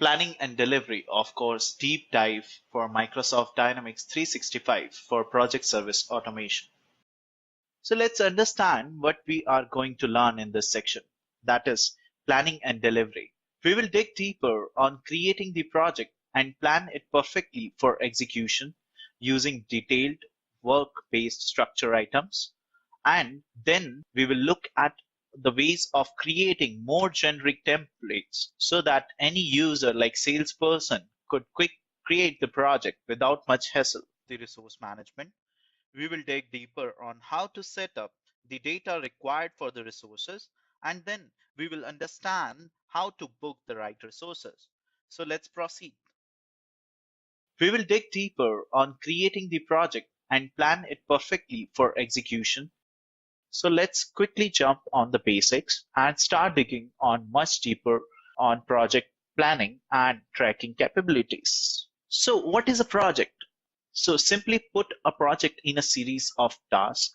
Planning and delivery, of course, deep dive for Microsoft Dynamics 365 for project service automation. So let's understand what we are going to learn in this section. That is planning and delivery. We will dig deeper on creating the project and plan it perfectly for execution using detailed work-based structure items. And then we will look at the ways of creating more generic templates so that any user like salesperson could quick create the project without much hassle. The resource management. We will dig deeper on how to set up the data required for the resources, and then we will understand how to book the right resources. So let's proceed. We will dig deeper on creating the project and plan it perfectly for execution. So let's quickly jump on the basics and start digging on much deeper on project planning and tracking capabilities. So what is a project? So simply put, a project in a series of tasks.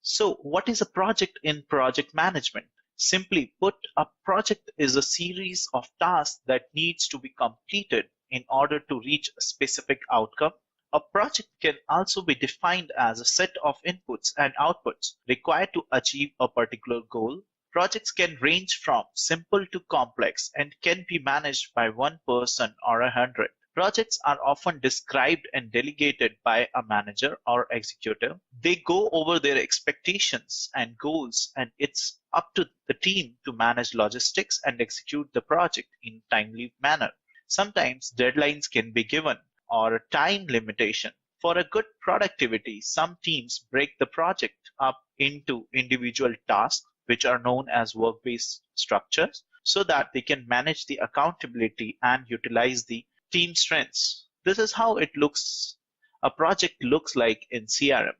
So what is a project in project management? Simply put, a project is a series of tasks that needs to be completed in order to reach a specific outcome. A project can also be defined as a set of inputs and outputs required to achieve a particular goal. Projects can range from simple to complex and can be managed by one person or 100. Projects are often described and delegated by a manager or executive. They go over their expectations and goals, and it's up to the team to manage logistics and execute the project in a timely manner. Sometimes deadlines can be given or a time limitation. For a good productivity, some teams break the project up into individual tasks, which are known as work-based structures, so that they can manage the accountability and utilize the team strengths. This is how a project looks like in CRM.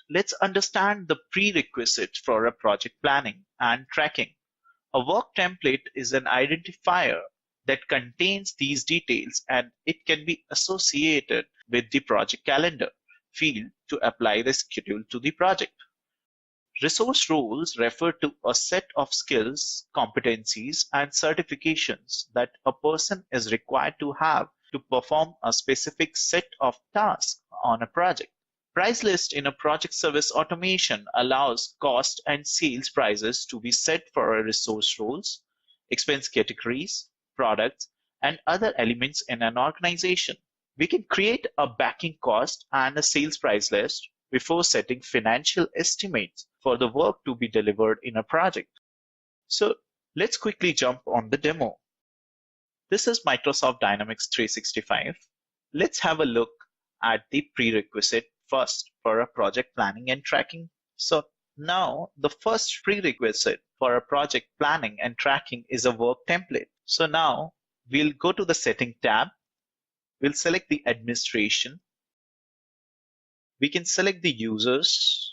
Let's understand the prerequisites for a project planning and tracking. A work template is an identifier that contains these details, and it can be associated with the project calendar field to apply the schedule to the project. Resource roles refer to a set of skills, competencies, and certifications that a person is required to have to perform a specific set of tasks on a project. Price list in a project service automation allows cost and sales prices to be set for resource roles, expense categories, products, and other elements in an organization. We can create a backing cost and a sales price list before setting financial estimates for the work to be delivered in a project. So let's quickly jump on the demo. This is Microsoft Dynamics 365. Let's have a look at the prerequisite first for a project planning and tracking. So now the first prerequisite for a project planning and tracking is a work template. So now we'll go to the setting tab. We'll select the administration. We can select the users.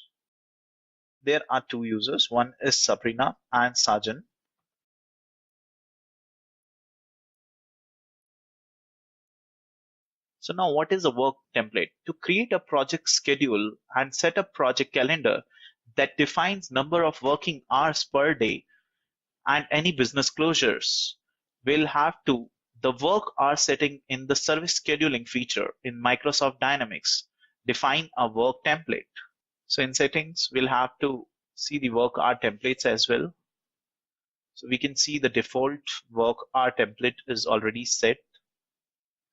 There are two users. One is Sabrina and Sajan. So now what is a work template? To create a project schedule and set up project calendar that defines number of working hours per day and any business closures, we'll have to the work hour setting in the service scheduling feature in Microsoft Dynamics define a work template. So in settings, we'll have to see the work hour templates as well. So we can see the default work hour template is already set.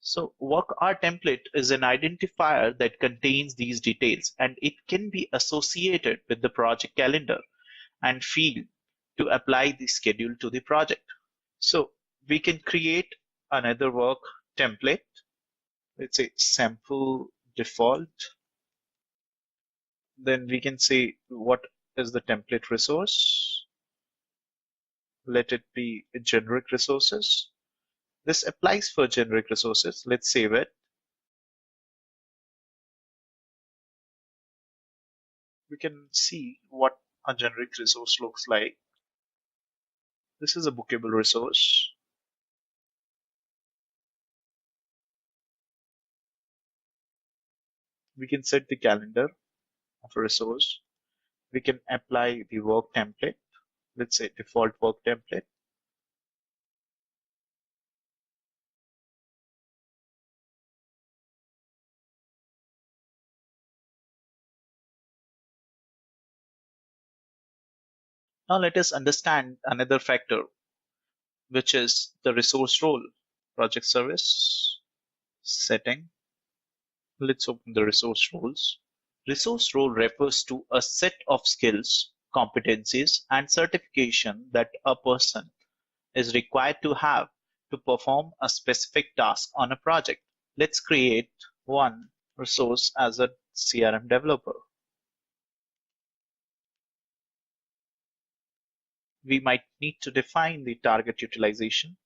So work hour template is an identifier that contains these details, and it can be associated with the project calendar and field to apply the schedule to the project. So we can create another work template. Let's say sample default. Then we can say what is the template resource. Let it be generic resources. This applies for generic resources. Let's save it. We can see what a generic resource looks like. This is a bookable resource. We can set the calendar of a resource. We can apply the work template. Let's say default work template. Now let us understand another factor, which is the resource role. Project service, setting. Let's open the resource roles. Resource role refers to a set of skills, competencies, and certification that a person is required to have to perform a specific task on a project. Let's create one resource as a CRM developer. We might need to define the target utilization,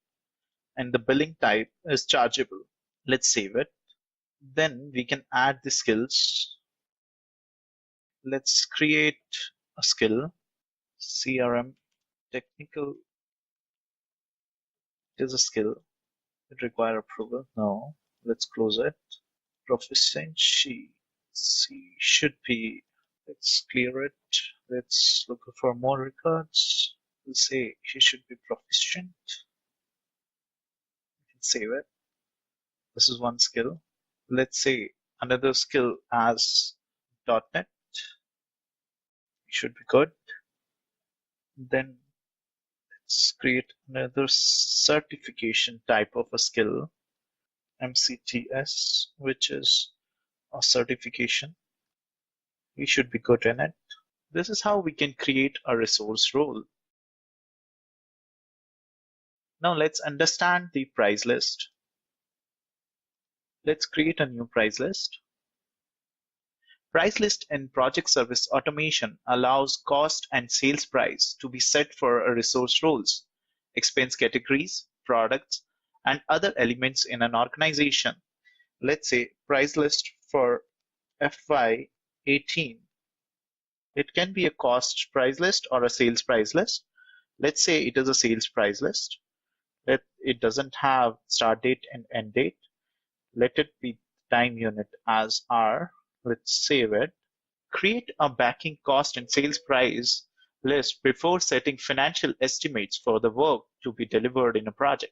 and the billing type is chargeable. Let's save it. Then we can add the skills. Let's create a skill, CRM technical. It is a skill. It require approval. No. Let's close it. Proficiency. C should be. Let's clear it. Let's look for more records. We'll say he should be proficient. We can save it. This is one skill. Let's say another skill as .NET. Should be good. Then let's create another certification type of a skill, MCTS, which is a certification. We should be good in it. This is how we can create a resource role. Now let's understand the price list. Let's create a new price list. Price list in project service automation allows cost and sales price to be set for a resource roles, expense categories, products, and other elements in an organization. Let's say price list for FY18. It can be a cost price list or a sales price list. Let's say it is a sales price list. It doesn't have start date and end date. Let it be time unit as R. Let's save it. Create a backing cost and sales price list before setting financial estimates for the work to be delivered in a project.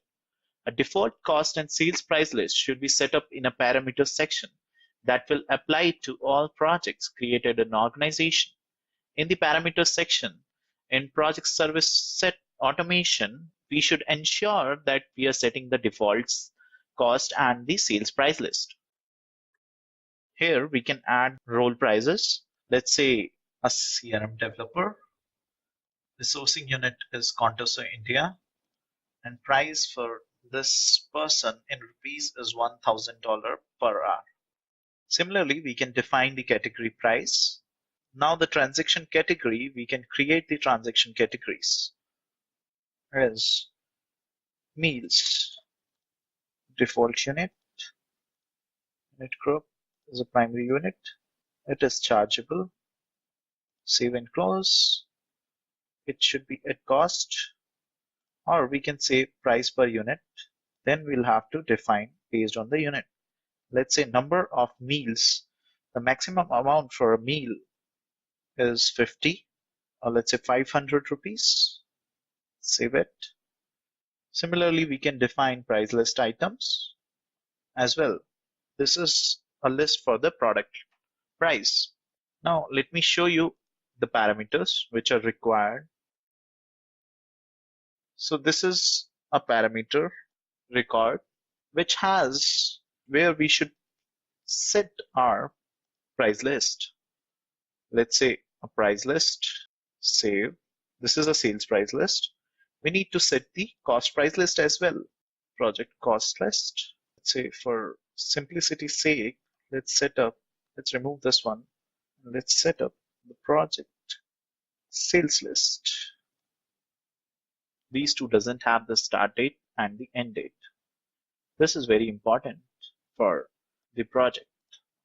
A default cost and sales price list should be set up in a parameters section that will apply to all projects created in an organization. In the parameters section, in project service set automation, we should ensure that we are setting the defaults, cost, and the sales price list. Here we can add role prices. Let's say a CRM developer. The sourcing unit is Contoso India, and price for this person in rupees is $1,000 per hour. Similarly, we can define the category price. Now the transaction category, we can create the transaction categories as meals, default unit group is a primary unit. It is chargeable. Save and close. It should be at cost, or we can say price per unit. Then we'll have to define based on the unit. Let's say number of meals. The maximum amount for a meal is 50, or let's say 500 rupees. Save it. Similarly, we can define price list items as well. This is a list for the product price. Now let me show you the parameters which are required. So this is a parameter record which has where we should set our price list. Let's say a price list, save. This is a sales price list. We need to set the cost price list as well. Project cost list. Let's say for simplicity's sake, let's remove this one. Let's set up the project sales list. These two doesn't have the start date and the end date. This is very important for the project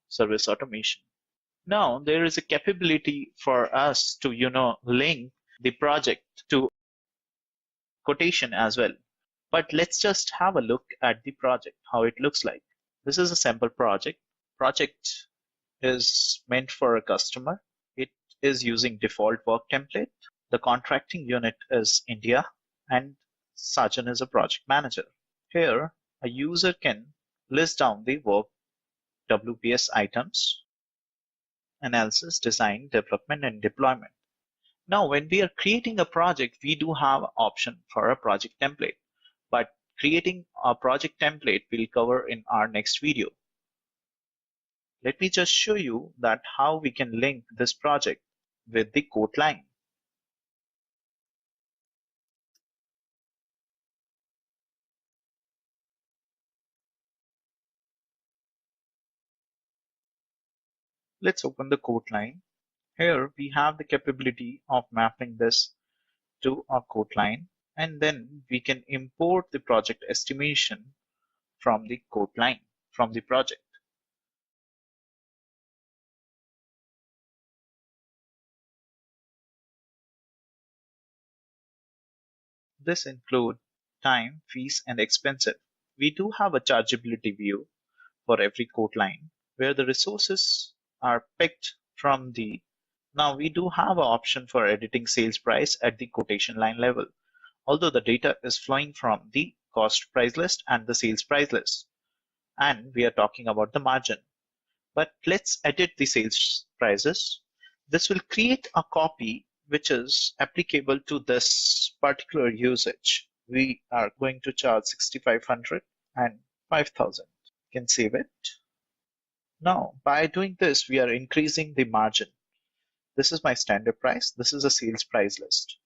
service automation. Now there is a capability for us to, link the project to quotation as well. But let's just have a look at the project, how it looks like. This is a sample project. Project is meant for a customer. It is using default work template. The contracting unit is India, and Sajan is a project manager. Here, a user can list down the work WPS items, analysis, design, development, and deployment. Now, when we are creating a project, we do have an option for a project template, but creating a project template we'll cover in our next video. Let me just show you that how we can link this project with the quote line. Let's open the quote line. Here we have the capability of mapping this to a quote line, and then we can import the project estimation from the quote line from the project. This include time, fees, and expenses. We do have a chargeability view for every quote line where the resources are picked from the. Now we do have an option for editing sales price at the quotation line level, although the data is flowing from the cost price list and the sales price list. And we are talking about the margin. But let's edit the sales prices. This will create a copy which is applicable to this particular usage. We are going to charge 6,500 and 5,000. You can save it. Now, by doing this, we are increasing the margin. This is my standard price. This is a sales price list.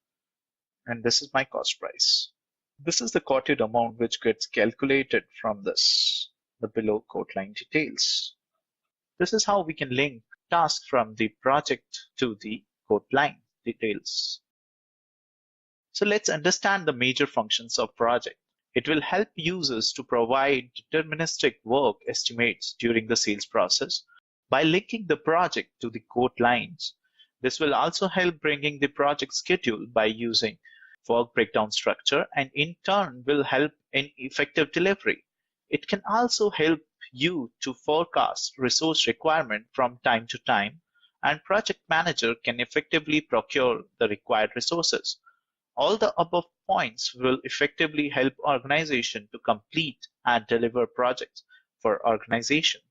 And this is my cost price. This is the quoted amount which gets calculated from this, the below quote line details. This is how we can link tasks from the project to the quote line details. So let's understand the major functions of project. It will help users to provide deterministic work estimates during the sales process by linking the project to the quote lines. This will also help bringing the project schedule by using work breakdown structure, and in turn will help in effective delivery. It can also help you to forecast resource requirement from time to time, and project manager can effectively procure the required resources. All the above points will effectively help organization to complete and deliver projects for organization.